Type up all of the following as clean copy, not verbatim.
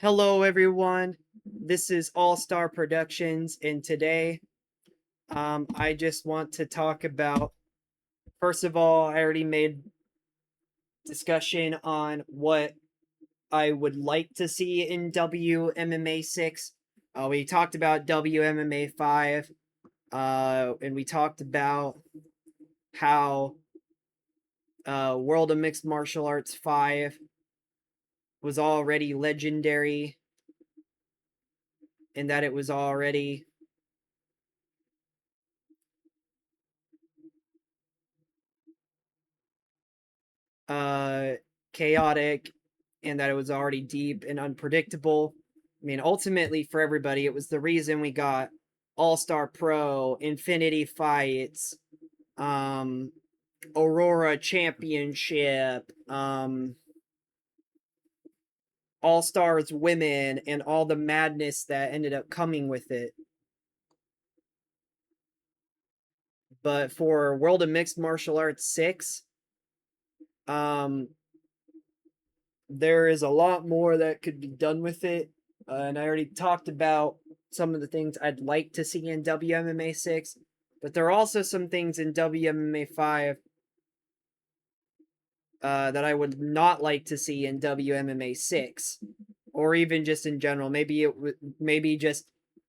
Hello, everyone. This is All Star Productions, and today, I just want to talk about. First of all, I already made discussion on what I would like to see in WMMA6. We talked about WMMA5, and we talked about how World of Mixed Martial Arts 5 was already legendary, and that it was already uh, chaotic, and that it was already deep and unpredictable. I mean, ultimately, for everybody, it was the reason we got All Star Pro, Infinity Fights, um, Aurora Championship, All Stars Women, and all the madness that ended up coming with it. But for World of Mixed Martial Arts 6, um, there is a lot more that could be done with it. And I already talked about some of the things I'd like to see in WMMA 6, but there are also some things in WMMA 5 that I would not like to see in WMMA 6, or even just in general. Maybe just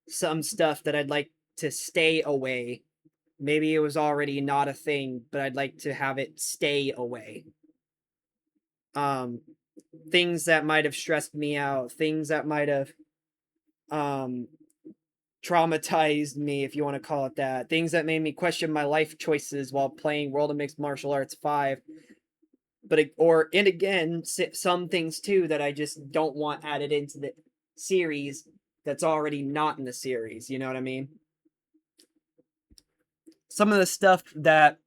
some stuff that I'd like to stay away. Maybe it was already not a thing, but I'd like to have it stay away. Um, Things that might have stressed me out, things that might have um traumatized me, if you want to call it that, things that made me question my life choices while playing World of Mixed Martial Arts 5. And again, some things too that I just don't want added into the series that's already not in the series, you know what I mean? Some of the stuff that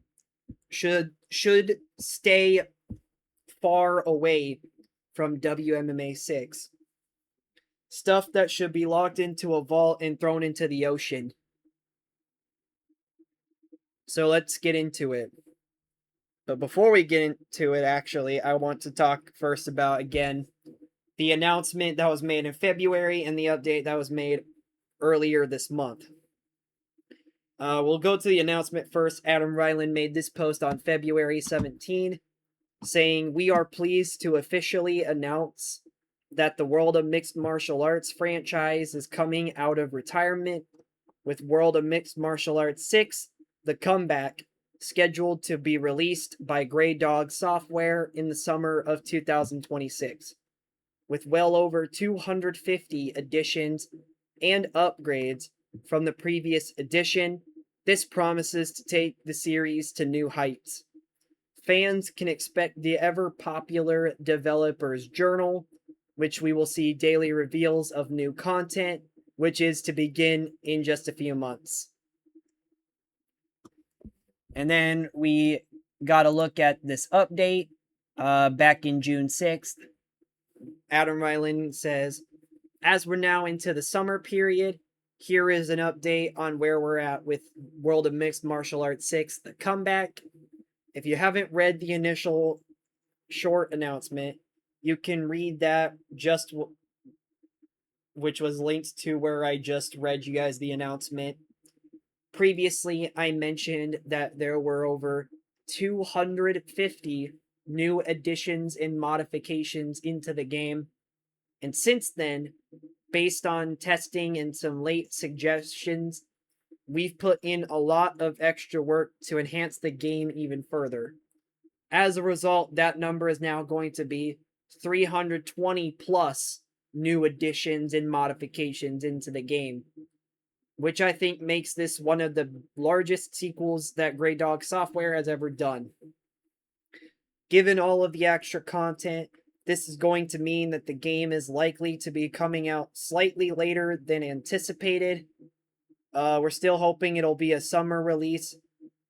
should stay far away from WMMA 6. Stuff that should be locked into a vault and thrown into the ocean. So let's get into it. But before we get into it, actually, I want to talk first about, again, the announcement that was made in February and the update that was made earlier this month. We'll go to the announcement first. Adam Ryland made this post on February 17, saying, "We are pleased to officially announce that the World of Mixed Martial Arts franchise is coming out of retirement, with World of Mixed Martial Arts 6, The Comeback, scheduled to be released by Grey Dog Software in the summer of 2026. With well over 250 additions and upgrades from the previous edition, this promises to take the series to new heights. Fans can expect the ever popular Developer's Journal, which we will see daily reveals of new content, which is to begin in just a few months." And then we got a look at this update back in June 6th. Adam Ryland says, "As we're now into the summer period, here is an update on where we're at with World of Mixed Martial Arts 6, The Comeback. If you haven't read the initial short announcement, you can read that which was linked to where I just read you guys the announcement. Previously, I mentioned that there were over 250 new additions and modifications into the game. And since then, based on testing and some late suggestions, we've put in a lot of extra work to enhance the game even further. As a result, that number is now going to be 320 plus new additions and modifications into the game, which I think makes this one of the largest sequels that Grey Dog Software has ever done. Given all of the extra content, this is going to mean that the game is likely to be coming out slightly later than anticipated. We're still hoping it'll be a summer release,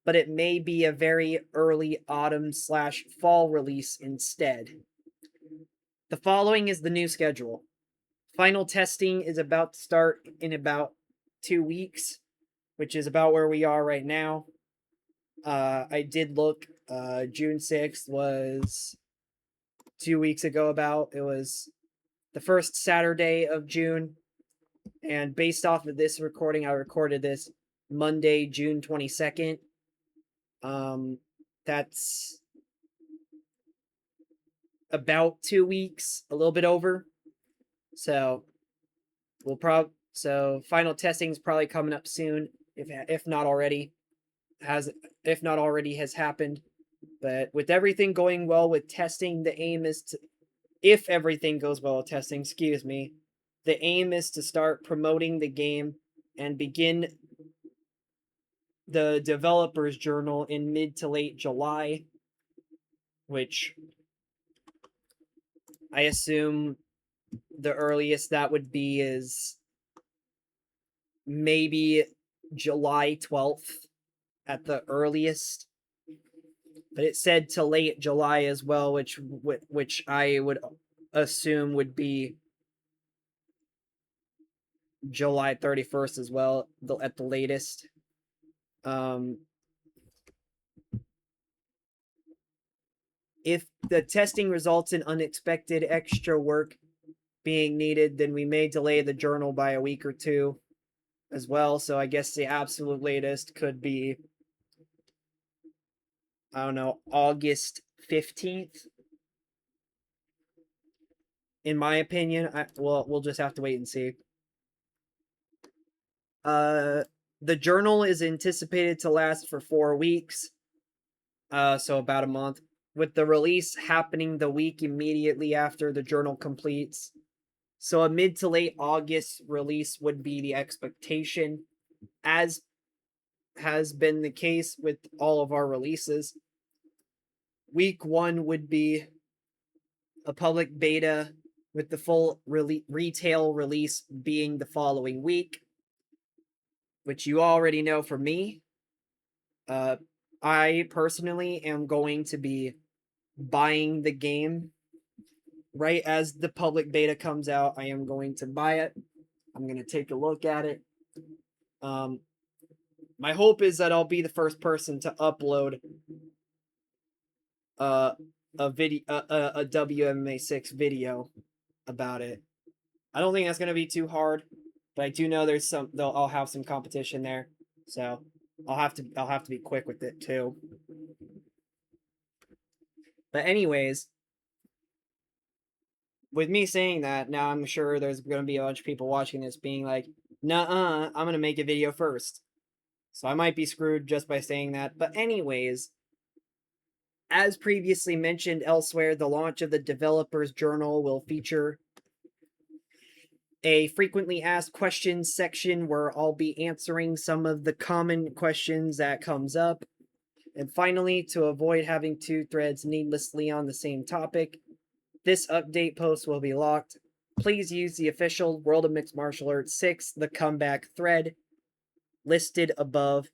but it may be a very early autumn/fall release instead. The following is the new schedule. Final testing is about to start in about 2 weeks, which is about where we are right now. I did look. June 6th was 2 weeks ago. It was the first Saturday of June. And based off of this recording, I recorded this Monday, June 22nd. That's about 2 weeks, a little bit over. So final testing is probably coming up soon, if not already has happened. But with everything going well with testing, the aim is to, if everything goes well with testing, the aim is to start promoting the game and begin the developers journal in mid to late July, which I assume the earliest that would be is maybe July 12th at the earliest. But it said to late July as well, which I would assume would be July 31st as well, at the latest. If the testing results in unexpected extra work being needed, then we may delay the journal by a week or two as well. So I guess the absolute latest could be, I don't know, August 15th. In my opinion, we'll just have to wait and see. The journal is anticipated to last for 4 weeks, so about a month, with the release happening the week immediately after the journal completes. So a mid to late August release would be the expectation, as has been the case with all of our releases. Week 1 would be a public beta, with the full retail release being the following week, which you already know from me. I personally am going to be buying the game right as the public beta comes out. I am going to buy it. I'm going to take a look at it. My hope is that I'll be the first person to upload a WMMA6 video about it. I don't think that's going to be too hard, but I do know I'll have some competition there. So I'll have to be quick with it too. But anyways, with me saying that, now I'm sure there's going to be a bunch of people watching this being like, "Nuh-uh, I'm going to make a video first." So I might be screwed just by saying that. But anyways, as previously mentioned elsewhere, the launch of the Developers Journal will feature a frequently asked questions section where I'll be answering some of the common questions that comes up. And finally, to avoid having 2 threads needlessly on the same topic, this update post will be locked. Please use the official World of Mixed Martial Arts 6, the comeback thread, listed above,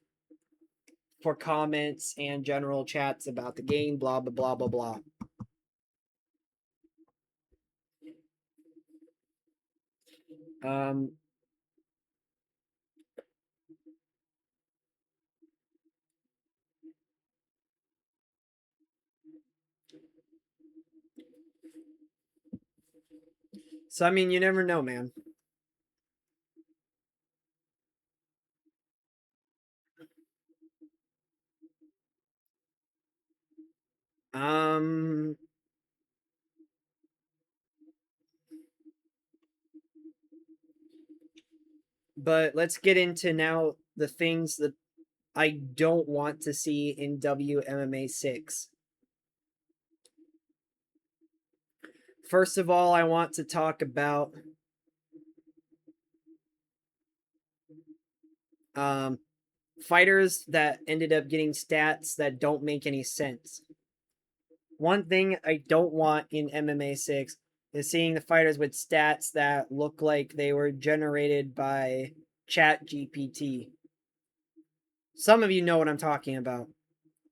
for comments and general chats about the game, blah, blah, blah, blah, blah. So, I mean, you never know, man. But let's get into now the things that I don't want to see in WMMA6. First of all, I want to talk about fighters that ended up getting stats that don't make any sense. One thing I don't want in MMA 6 is seeing the fighters with stats that look like they were generated by Chat GPT. Some of you know what I'm talking about.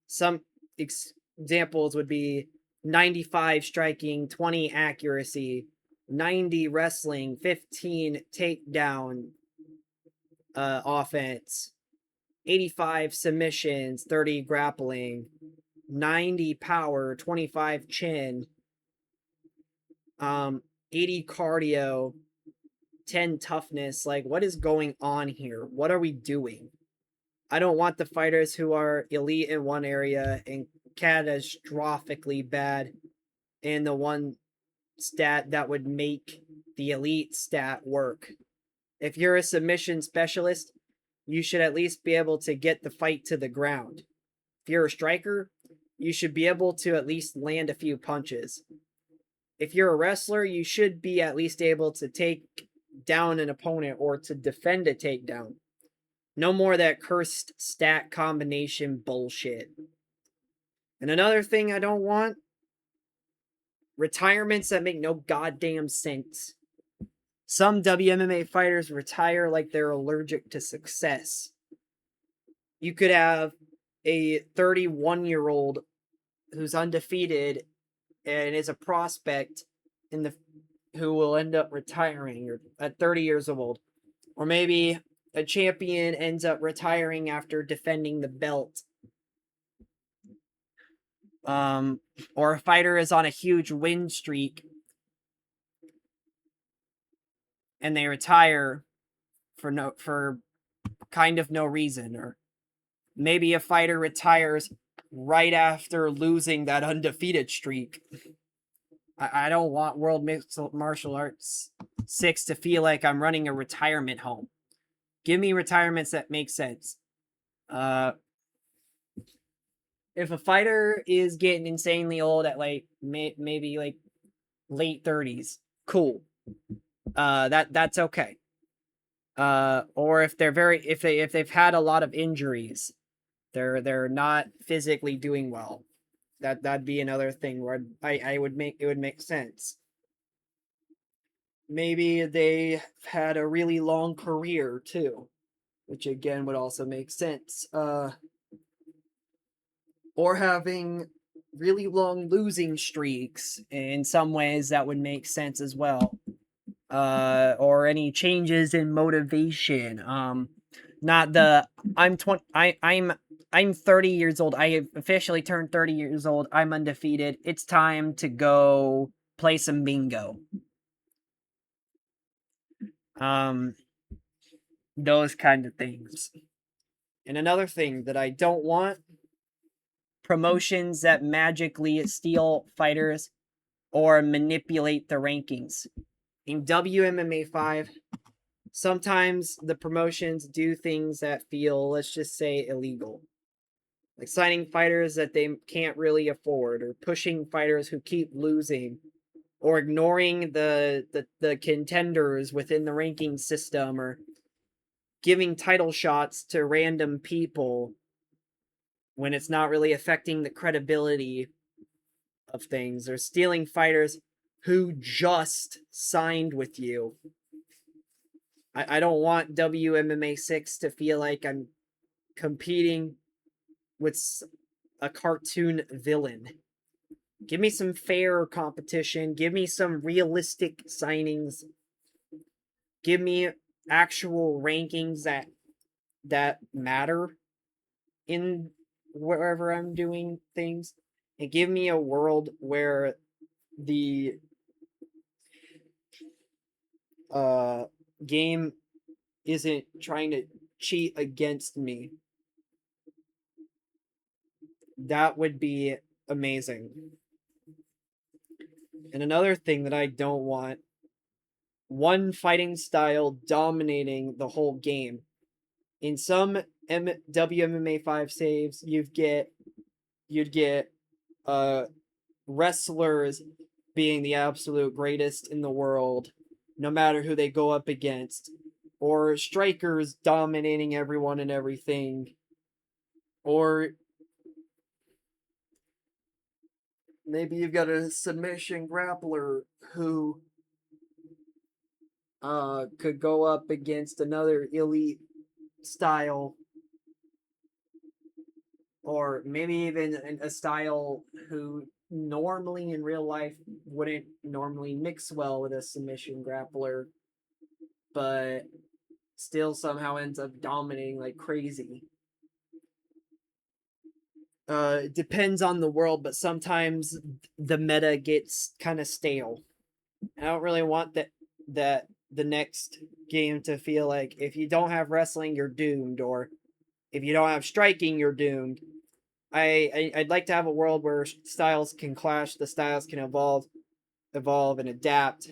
Some examples would be 95 striking, 20 accuracy, 90 wrestling, 15 takedown offense, 85 submissions, 30 grappling, 90 power, 25 chin. 80 cardio, 10 toughness. Like, what is going on here? What are we doing? I don't want the fighters who are elite in one area and catastrophically bad in the one stat that would make the elite stat work. If you're a submission specialist, you should at least be able to get the fight to the ground. If you're a striker, you should be able to at least land a few punches. If you're a wrestler, you should be at least able to take down an opponent or to defend a takedown. No more of that cursed stat combination bullshit. And another thing I don't want, retirements that make no goddamn sense. Some WMMA fighters retire like they're allergic to success. You could have a 31-year-old who's undefeated and is a prospect in the who will end up retiring at 30 years old. Or maybe a champion ends up retiring after defending the belt. Or a fighter is on a huge win streak and they retire for kind of no reason. Or maybe a fighter retires right after losing that undefeated streak. I don't want World Mixed Martial Arts 6 to feel like I'm running a retirement home. Give me retirements that make sense. If a fighter is getting insanely old at like maybe like late 30s, cool. That's okay. Or if they've had a lot of injuries, they're not physically doing well. That'd be another thing where it would make sense. Maybe they had a really long career too, which again would also make sense. Or having really long losing streaks. In some ways, that would make sense as well. Or any changes in motivation. Not the I'm 30 years old. I have officially turned 30 years old. I'm undefeated. It's time to go play some bingo. Those kind of things. And another thing that I don't want, promotions that magically steal fighters or manipulate the rankings. In WMMA5, sometimes the promotions do things that feel, let's just say, illegal. Like signing fighters that they can't really afford, or pushing fighters who keep losing, or ignoring the contenders within the ranking system, or giving title shots to random people when it's not really affecting the credibility of things, or stealing fighters who just signed with you. I don't want WMMA6 to feel like I'm competing with a cartoon villain. Give me some fair competition. Give me some realistic signings. Give me actual rankings that matter in wherever I'm doing things. And give me a world where the game isn't trying to cheat against me. That would be amazing. And another thing that I don't want, one fighting style dominating the whole game. In some WMMA5 saves, you'd get wrestlers being the absolute greatest in the world, no matter who they go up against, or strikers dominating everyone and everything, or maybe you've got a submission grappler who could go up against another elite style, or maybe even a style who normally in real life wouldn't normally mix well with a submission grappler, but still somehow ends up dominating like crazy. It depends on the world, but sometimes the meta gets kind of stale. I don't really want that the next game to feel like if you don't have wrestling, you're doomed, or if you don't have striking, you're doomed. I'd like to have a world where styles can clash, the styles can evolve and adapt,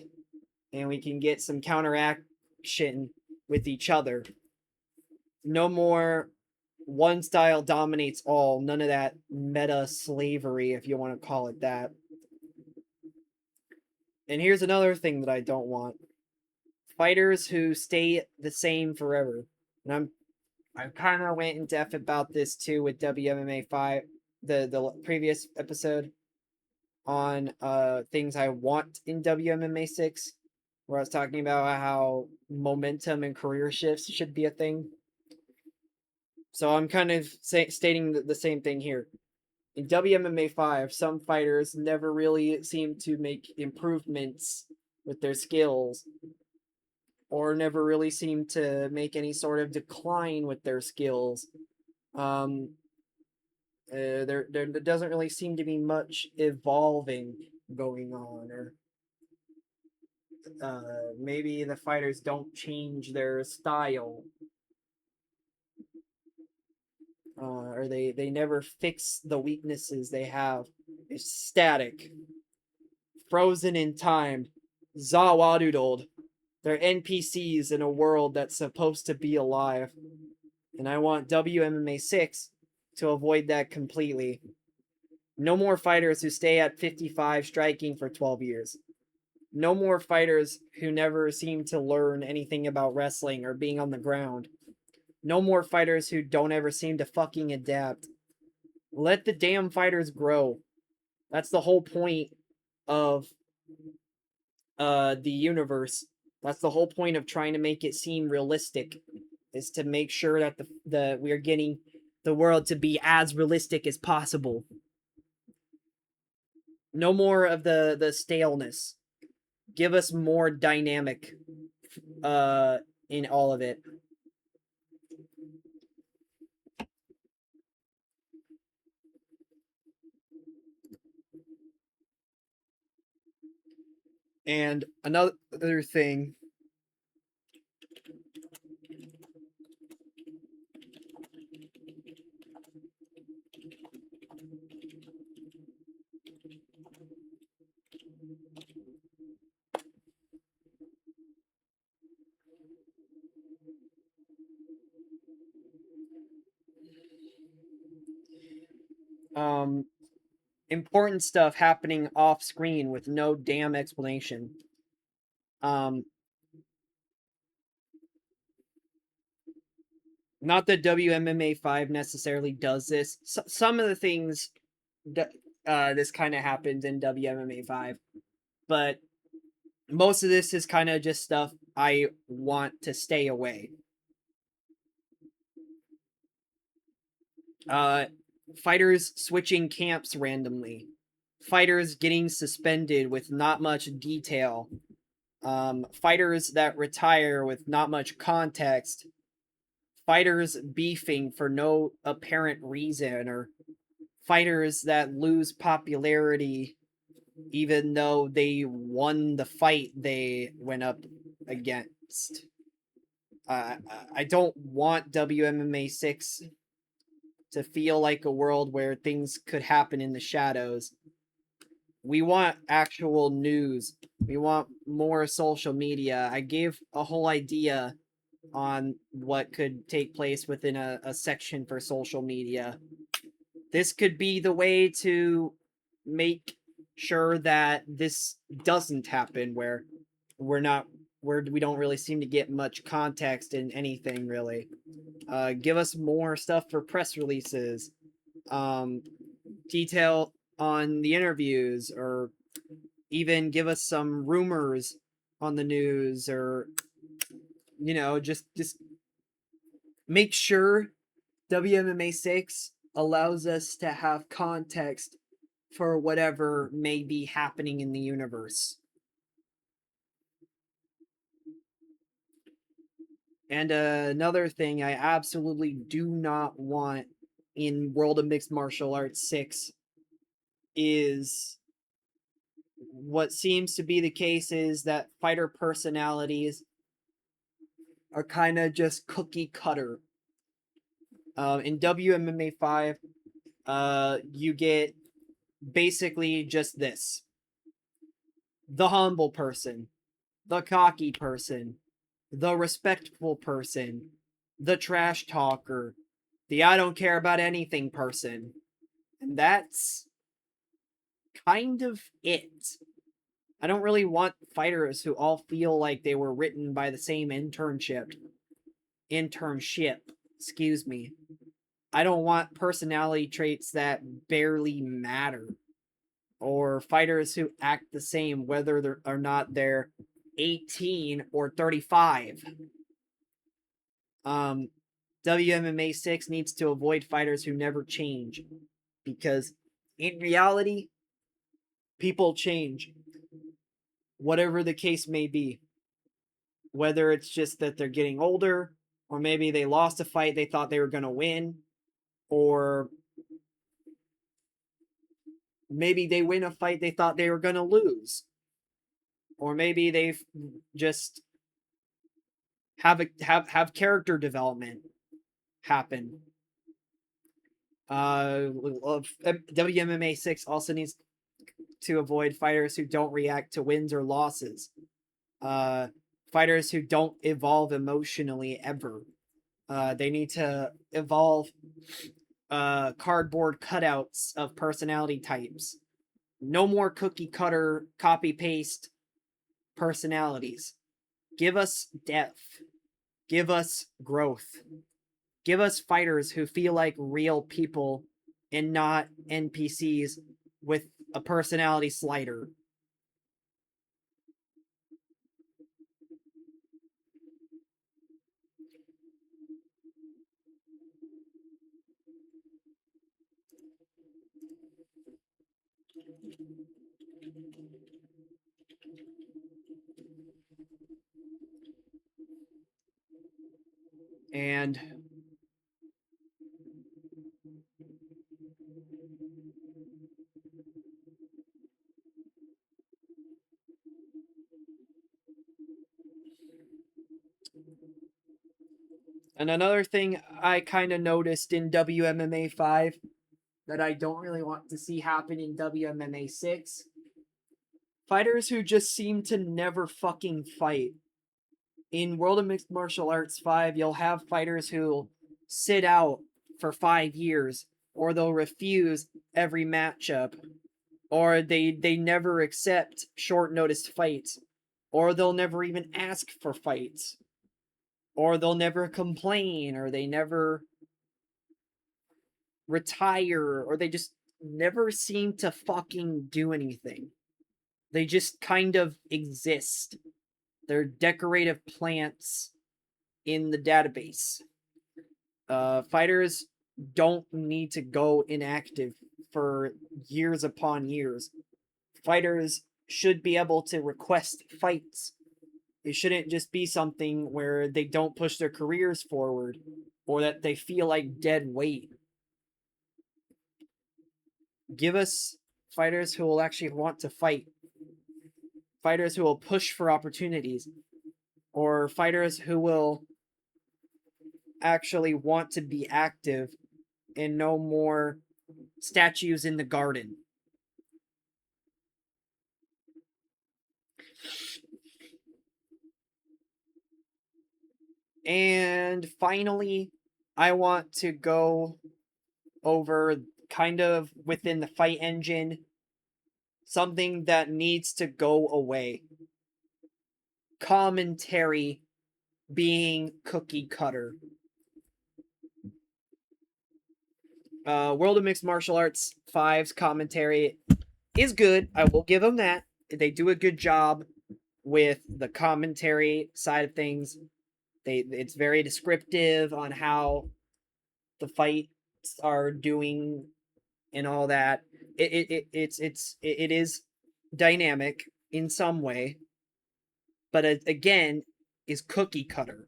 and we can get some counteraction with each other. No more one style dominates all. None of that meta slavery, if you want to call it that. And here's another thing that I don't want: fighters who stay the same forever. And I kind of went in depth about this too with WMMA 5, the previous episode on things I want in WMMA 6, where I was talking about how momentum and career shifts should be a thing. So I'm kind of stating the same thing here. In WMMA 5, some fighters never really seem to make improvements with their skills, or never really seem to make any sort of decline with their skills. There doesn't really seem to be much evolving going on, or maybe the fighters don't change their style, or they never fix the weaknesses they have. It's static, frozen in time, zawadoodled. They're NPCs in a world that's supposed to be alive. And I want WMMA 6 to avoid that completely. No more fighters who stay at 55 striking for 12 years. No more fighters who never seem to learn anything about wrestling or being on the ground. No more fighters who don't ever seem to fucking adapt. Let the damn fighters grow. That's the whole point of the universe. That's the whole point of trying to make it seem realistic, is to make sure that the we're getting the world to be as realistic as possible. No more of the staleness. Give us more dynamic in all of it. And another thing, um important stuff happening off screen with no damn explanation. Um Not that WMMA 5 necessarily does this. Some of the things that this kind of happens in WMMA 5, but most of this is kind of just stuff I want to stay away. Uh, Fighters switching camps randomly, fighters getting suspended with not much detail, fighters that retire with not much context, fighters beefing for no apparent reason, or fighters that lose popularity even though they won the fight they went up against. I don't want WMMA 6 to feel like a world where things could happen in the shadows. We want actual news. We want more social media. I gave a whole idea on what could take place within a section for social media. This could be the way to make sure that this doesn't happen, where we're not where we don't really seem to get much context in anything really. Give us more stuff for press releases, um, detail on the interviews, or even give us some rumors on the news, or just make sure WMMA 6 allows us to have context for whatever may be happening in the universe. And another thing I absolutely do not want in World of Mixed Martial Arts 6 is what seems to be the case is that fighter personalities are kind of just cookie cutter. In WMMA 5, you get basically just this: the humble person, the cocky person, the respectful person, the trash talker, the I don't care about anything person. And that's kind of it. I don't really want fighters who all feel like they were written by the same internship, excuse me. I don't want personality traits that barely matter, or fighters who act the same whether or not they're 18 or 35. Um, WMMA6 needs to avoid fighters who never change, because in reality, people change, whatever the case may be. Whether it's just that they're getting older, or maybe they lost a fight they thought they were going to win, or maybe they win a fight they thought they were going to lose, or maybe they've just have character development happen. WMMA6 also needs to avoid fighters who don't react to wins or losses. Fighters who don't evolve emotionally ever. They need to evolve cardboard cutouts of personality types. No more cookie cutter, copy paste personalities. Give us depth. Give us growth. Give us fighters who feel like real people and not NPCs with a personality slider. And another thing I kind of noticed in WMMA 5 that I don't really want to see happen in WMMA 6: fighters who just seem to never fucking fight. In World of Mixed Martial Arts 5, you'll have fighters who'll sit out for 5 years, or they'll refuse every matchup, or they never accept short notice fights, or they'll never even ask for fights, or they'll never complain, or they never retire, or they just never seem to fucking do anything. They just kind of exist. They're decorative plants in the database. Fighters don't need to go inactive for years upon years. Fighters should be able to request fights. It shouldn't just be something where they don't push their careers forward, or that they feel like dead weight. Give us fighters who will actually want to fight. Fighters who will push for opportunities. Or fighters who will actually want to be active, and no more statues in the garden. And finally, I want to go over, kind of within the fight engine, something that needs to go away: commentary being cookie cutter. World of Mixed Martial Arts 5's commentary is good. I will give them that. They do a good job with the commentary side of things. It's very descriptive on how the fights are doing and all that. It is dynamic in some way, but it, again, is cookie cutter.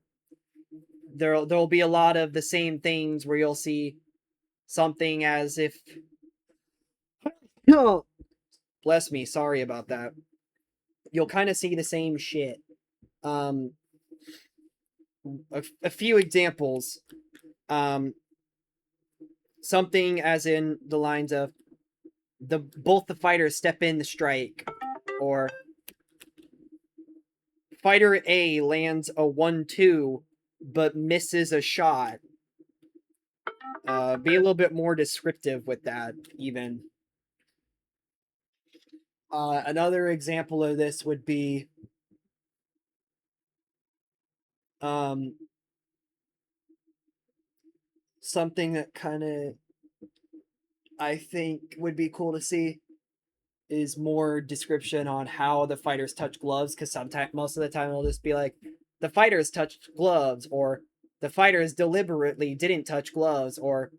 There'll be a lot of the same things where you'll see something as if, Bless me, sorry about that. You'll kind of see the same shit. Um, a few examples. Um, something as in the lines of both the fighters step in to strike, or fighter A lands a 1-2 but misses a shot. Be a little bit more descriptive with that, even. Another example of this would be um, something that kind of I think would be cool to see is more description on how the fighters touch gloves, because sometimes most of the time it'll just be like the fighters touched gloves, or the fighters deliberately didn't touch gloves, or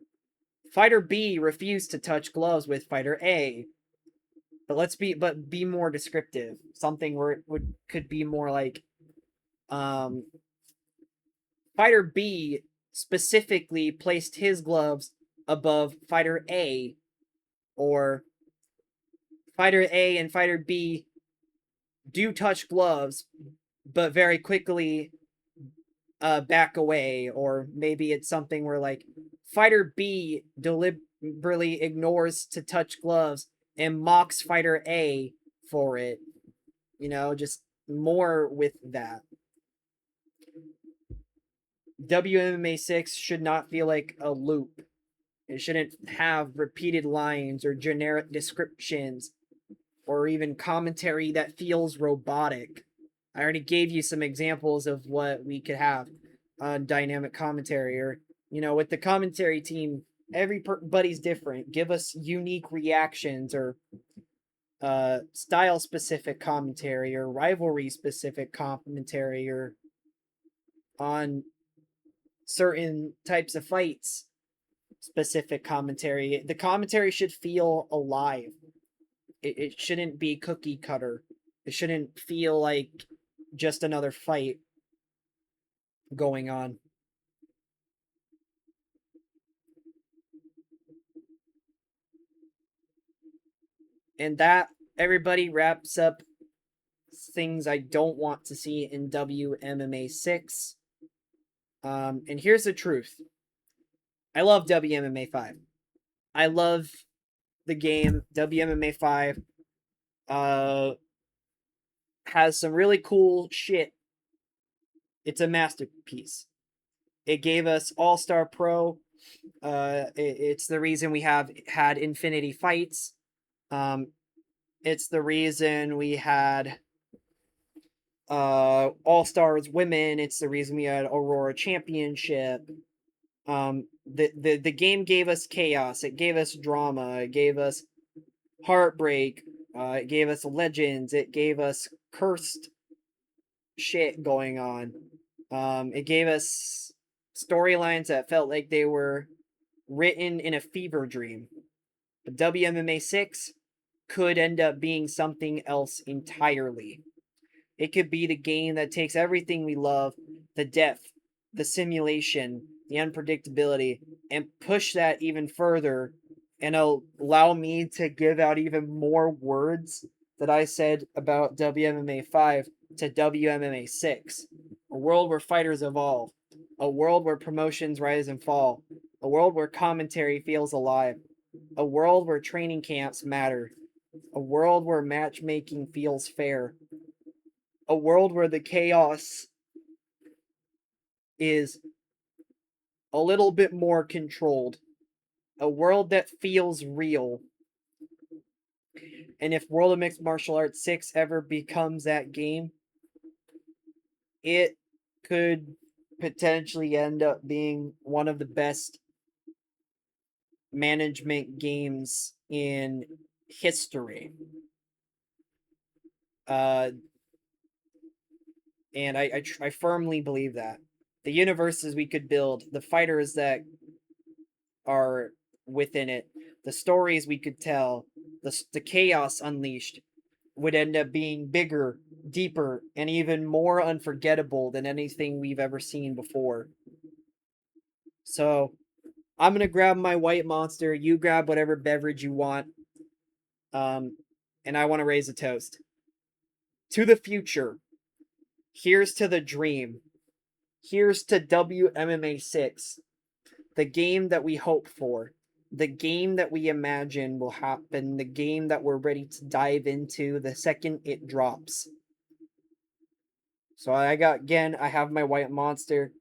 fighter B refused to touch gloves with fighter A. But be more descriptive. Something where it would could be more like um fighter B specifically placed his gloves above fighter A, or fighter A and fighter B do touch gloves, but very quickly back away. Or maybe it's something where like fighter B deliberately ignores to touch gloves and mocks fighter A for it. Just more with that. WMMA6 should not feel like a loop. It shouldn't have repeated lines or generic descriptions or even commentary that feels robotic. I already gave you some examples of what we could have on dynamic commentary, or with the commentary team, everybody's different. Give us unique reactions, or style specific commentary, or rivalry specific commentary, or on certain types of fights specific commentary. The commentary should feel alive. It shouldn't be cookie cutter. It shouldn't feel like just another fight going on. And that, everybody, wraps up things I don't want to see in WMMA6. And here's the truth. I love WMMA5. I love the game. WMMA5 has some really cool shit. It's a masterpiece. It gave us All Star Pro. It's the reason we have had Infinity Fights. Um, it's the reason we had All Stars Women. It's the reason we had Aurora Championship. The game gave us chaos. It gave us drama. It gave us heartbreak. It gave us legends. It gave us cursed shit going on. It gave us storylines that felt like they were written in a fever dream. But WMMA6 could end up being something else entirely. It could be the game that takes everything we love, the depth, the simulation, the unpredictability, and push that even further, and allow me to give out even more words that I said about WMMA 5 to WMMA 6. A world where fighters evolve, a world where promotions rise and fall, a world where commentary feels alive, a world where training camps matter, a world where matchmaking feels fair, a world where the chaos is a little bit more controlled, a world that feels real. And if World of Mixed Martial Arts 6 ever becomes that game, it could potentially end up being one of the best management games in history. Uh, and I firmly believe that. The universes we could build, the fighters that are within it, the stories we could tell, the chaos unleashed would end up being bigger, deeper, and even more unforgettable than anything we've ever seen before. So I'm gonna grab my white monster. You grab whatever beverage you want. Um, and I want to raise a toast. To the future. Here's to the dream. Here's to WMMA6. The game that we hope for. The game that we imagine will happen. The game that we're ready to dive into the second it drops. So I have my white monster.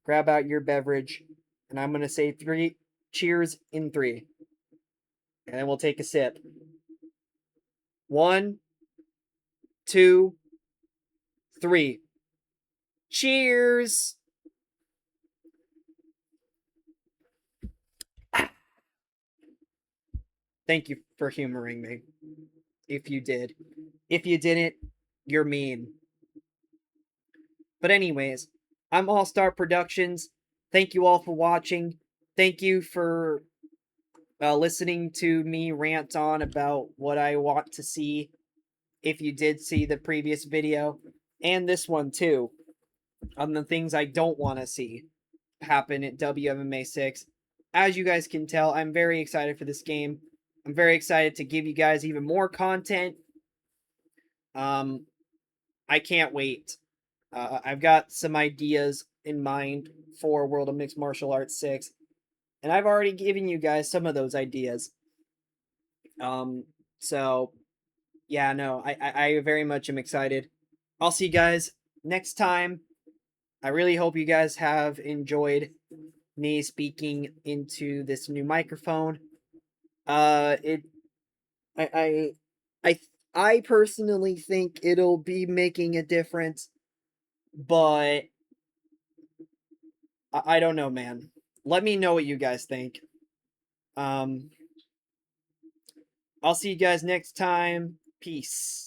Grab out your beverage. And I'm going to say cheers in 3. And then we'll take a sip. 1, 2, 3. Cheers! Thank you for humoring me. If you did. If you didn't, you're mean. But anyways, I'm All Star Productions. Thank you all for watching. Thank you for listening to me rant on about what I want to see. If you did see the previous video and this one too, on the things I don't want to see happen at WMMA6. As you guys can tell, I'm very excited for this game. I'm very excited to give you guys even more content. I can't wait. I've got some ideas in mind for World of Mixed Martial Arts 6, and I've already given you guys some of those ideas. So yeah, no, I very much am excited. I'll see you guys next time. I really hope you guys have enjoyed me speaking into this new microphone. It, I, I, I personally think it'll be making a difference, but I don't know, man. Let me know what you guys think. Um, I'll see you guys next time. Peace.